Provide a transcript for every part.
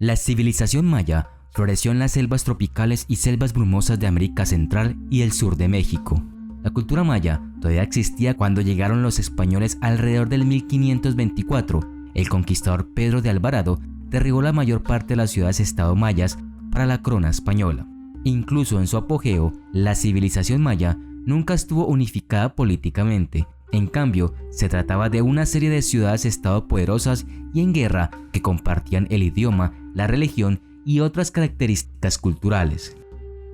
La civilización maya floreció en las selvas tropicales y selvas brumosas de América Central y el sur de México. La cultura maya todavía existía cuando llegaron los españoles alrededor del 1524. El conquistador Pedro de Alvarado derribó la mayor parte de las ciudades-estado mayas para la corona española. Incluso en su apogeo, la civilización maya nunca estuvo unificada políticamente. En cambio, se trataba de una serie de ciudades-estado poderosas y en guerra que compartían el idioma, la religión y otras características culturales.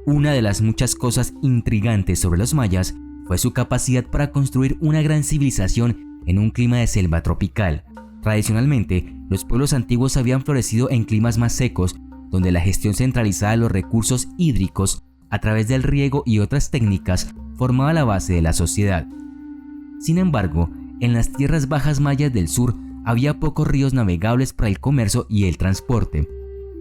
Una de las muchas cosas intrigantes sobre los mayas fue su capacidad para construir una gran civilización en un clima de selva tropical. Tradicionalmente, los pueblos antiguos habían florecido en climas más secos, donde la gestión centralizada de los recursos hídricos a través del riego y otras técnicas formaba la base de la sociedad. Sin embargo, en las tierras bajas mayas del sur había pocos ríos navegables para el comercio y el transporte.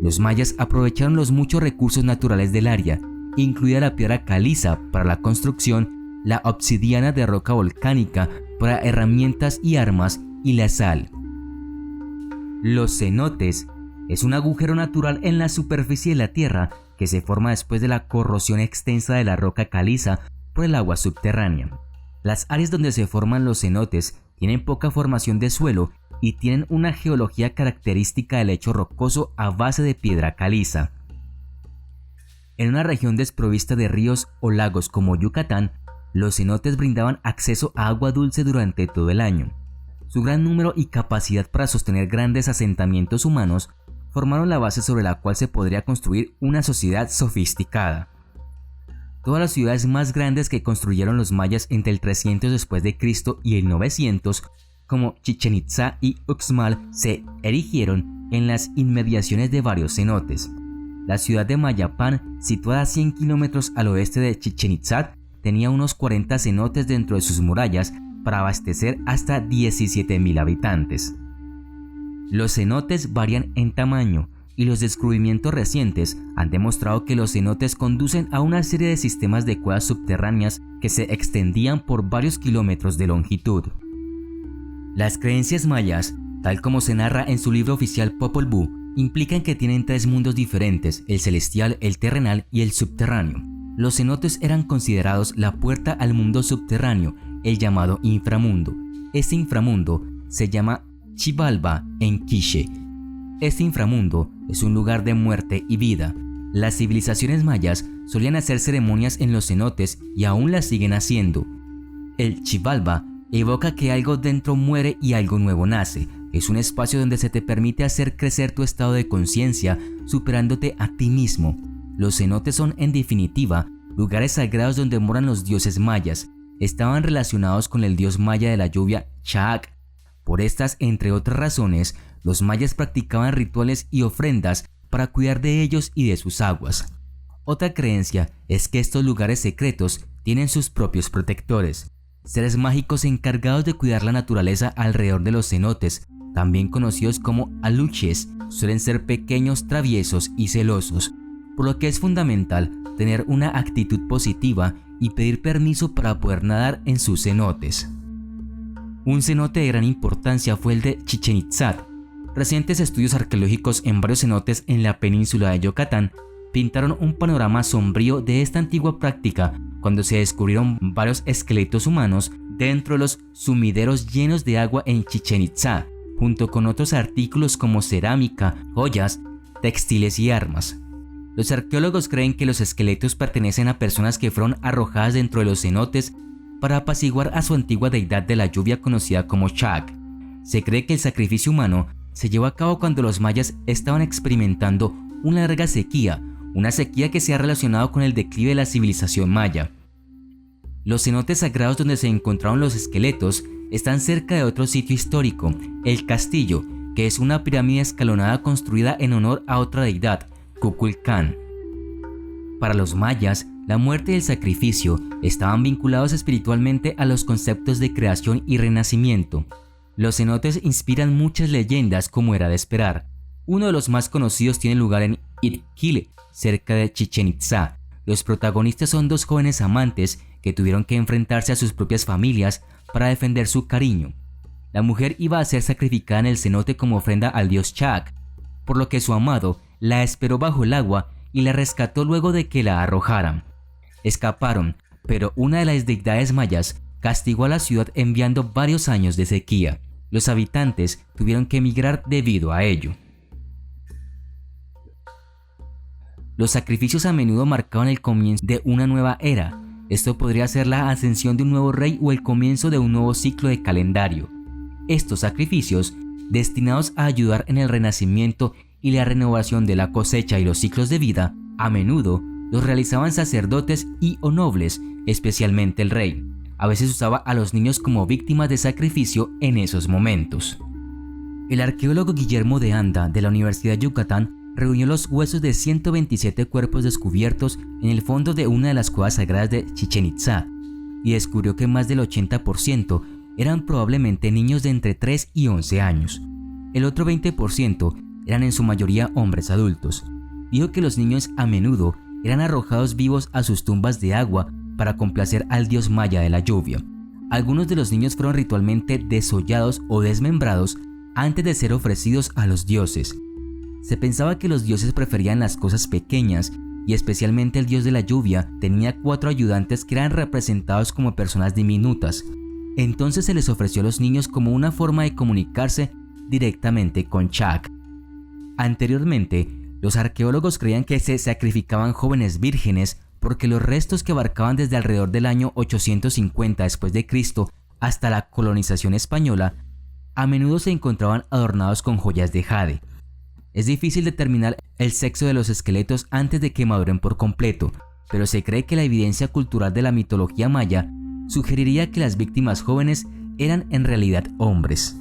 Los mayas aprovecharon los muchos recursos naturales del área, incluida la piedra caliza para la construcción, la obsidiana de roca volcánica para herramientas y armas y la sal. Los cenotes es un agujero natural en la superficie de la tierra que se forma después de la corrosión extensa de la roca caliza por el agua subterránea. Las áreas donde se forman los cenotes tienen poca formación de suelo y tienen una geología característica del lecho rocoso a base de piedra caliza. En una región desprovista de ríos o lagos como Yucatán, los cenotes brindaban acceso a agua dulce durante todo el año. Su gran número y capacidad para sostener grandes asentamientos humanos formaron la base sobre la cual se podría construir una sociedad sofisticada. Todas las ciudades más grandes que construyeron los mayas entre el 300 después de Cristo y el 900, como Chichén Itzá y Uxmal, se erigieron en las inmediaciones de varios cenotes. La ciudad de Mayapán, situada a 100 kilómetros al oeste de Chichén Itzá, tenía unos 40 cenotes dentro de sus murallas para abastecer hasta 17.000 habitantes. Los cenotes varían en tamaño, y los descubrimientos recientes han demostrado que los cenotes conducen a una serie de sistemas de cuevas subterráneas que se extendían por varios kilómetros de longitud. Las creencias mayas, tal como se narra en su libro oficial Popol Vuh, implican que tienen tres mundos diferentes: el celestial, el terrenal y el subterráneo. Los cenotes eran considerados la puerta al mundo subterráneo, el llamado inframundo. Este inframundo se llama Xibalba en quiché. Este inframundo es un lugar de muerte y vida. Las civilizaciones mayas solían hacer ceremonias en los cenotes y aún las siguen haciendo. El Xibalba evoca que algo dentro muere y algo nuevo nace. Es un espacio donde se te permite hacer crecer tu estado de conciencia, superándote a ti mismo. Los cenotes son, en definitiva, lugares sagrados donde moran los dioses mayas. Estaban relacionados con el dios maya de la lluvia, Chaac. Por estas, entre otras razones, los mayas practicaban rituales y ofrendas para cuidar de ellos y de sus aguas. Otra creencia es que estos lugares secretos tienen sus propios protectores, seres mágicos encargados de cuidar la naturaleza alrededor de los cenotes, también conocidos como aluches. Suelen ser pequeños, traviesos y celosos, por lo que es fundamental tener una actitud positiva y pedir permiso para poder nadar en sus cenotes. Un cenote de gran importancia fue el de Chichén Itzá. Recientes estudios arqueológicos en varios cenotes en la península de Yucatán pintaron un panorama sombrío de esta antigua práctica cuando se descubrieron varios esqueletos humanos dentro de los sumideros llenos de agua en Chichén Itzá, junto con otros artículos como cerámica, joyas, textiles y armas. Los arqueólogos creen que los esqueletos pertenecen a personas que fueron arrojadas dentro de los cenotes para apaciguar a su antigua deidad de la lluvia conocida como Chaac. Se cree que el sacrificio humano se llevó a cabo cuando los mayas estaban experimentando una larga sequía, una sequía que se ha relacionado con el declive de la civilización maya. Los cenotes sagrados donde se encontraron los esqueletos están cerca de otro sitio histórico, el castillo, que es una pirámide escalonada construida en honor a otra deidad, Kukulcán. Para los mayas, la muerte y el sacrificio estaban vinculados espiritualmente a los conceptos de creación y renacimiento. Los cenotes inspiran muchas leyendas, como era de esperar. Uno de los más conocidos tiene lugar en Itquile, cerca de Chichén Itzá. Los protagonistas son dos jóvenes amantes que tuvieron que enfrentarse a sus propias familias para defender su cariño. La mujer iba a ser sacrificada en el cenote como ofrenda al dios Chaac. por lo que su amado la esperó bajo el agua y la rescató luego de que la arrojaran. Escaparon, pero una de las deidades mayas castigó a la ciudad enviando varios años de sequía. Los habitantes tuvieron que emigrar debido a ello. Los sacrificios a menudo marcaban el comienzo de una nueva era. Esto podría ser la ascensión de un nuevo rey o el comienzo de un nuevo ciclo de calendario. Estos sacrificios, destinados a ayudar en el renacimiento y la renovación de la cosecha y los ciclos de vida, a menudo los realizaban sacerdotes y o nobles, especialmente el rey. A veces usaba a los niños como víctimas de sacrificio en esos momentos. El arqueólogo Guillermo de Anda de la Universidad de Yucatán reunió los huesos de 127 cuerpos descubiertos en el fondo de una de las cuevas sagradas de Chichén Itzá y descubrió que más del 80% eran probablemente niños de entre 3 y 11 años. El otro 20% eran en su mayoría hombres adultos. Dijo que los niños a menudo eran arrojados vivos a sus tumbas de agua para complacer al dios maya de la lluvia. Algunos de los niños fueron ritualmente desollados o desmembrados antes de ser ofrecidos a los dioses. Se pensaba que los dioses preferían las cosas pequeñas y especialmente el dios de la lluvia tenía 4 ayudantes que eran representados como personas diminutas. Entonces se les ofreció a los niños como una forma de comunicarse directamente con Chak. Anteriormente, los arqueólogos creían que se sacrificaban jóvenes vírgenes porque los restos que abarcaban desde alrededor del año 850 después de Cristo hasta la colonización española a menudo se encontraban adornados con joyas de jade. Es difícil determinar el sexo de los esqueletos antes de que maduren por completo, pero se cree que la evidencia cultural de la mitología maya sugeriría que las víctimas jóvenes eran en realidad hombres.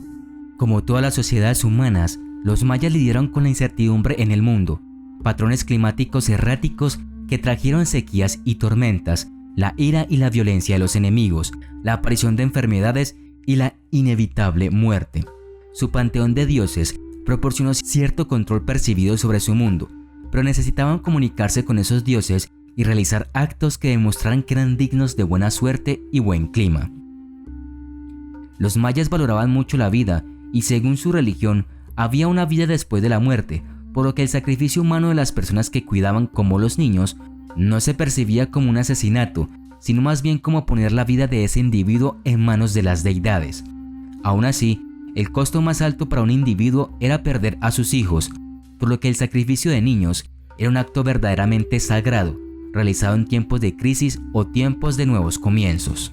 Como todas las sociedades humanas, los mayas lidiaron con la incertidumbre en el mundo, patrones climáticos erráticos que trajeron sequías y tormentas, la ira y la violencia de los enemigos, la aparición de enfermedades y la inevitable muerte. Su panteón de dioses proporcionó cierto control percibido sobre su mundo, pero necesitaban comunicarse con esos dioses y realizar actos que demostraran que eran dignos de buena suerte y buen clima. Los mayas valoraban mucho la vida y según su religión había una vida después de la muerte, por lo que el sacrificio humano de las personas que cuidaban como los niños no se percibía como un asesinato, sino más bien como poner la vida de ese individuo en manos de las deidades. Aún así, el costo más alto para un individuo era perder a sus hijos, por lo que el sacrificio de niños era un acto verdaderamente sagrado, realizado en tiempos de crisis o tiempos de nuevos comienzos.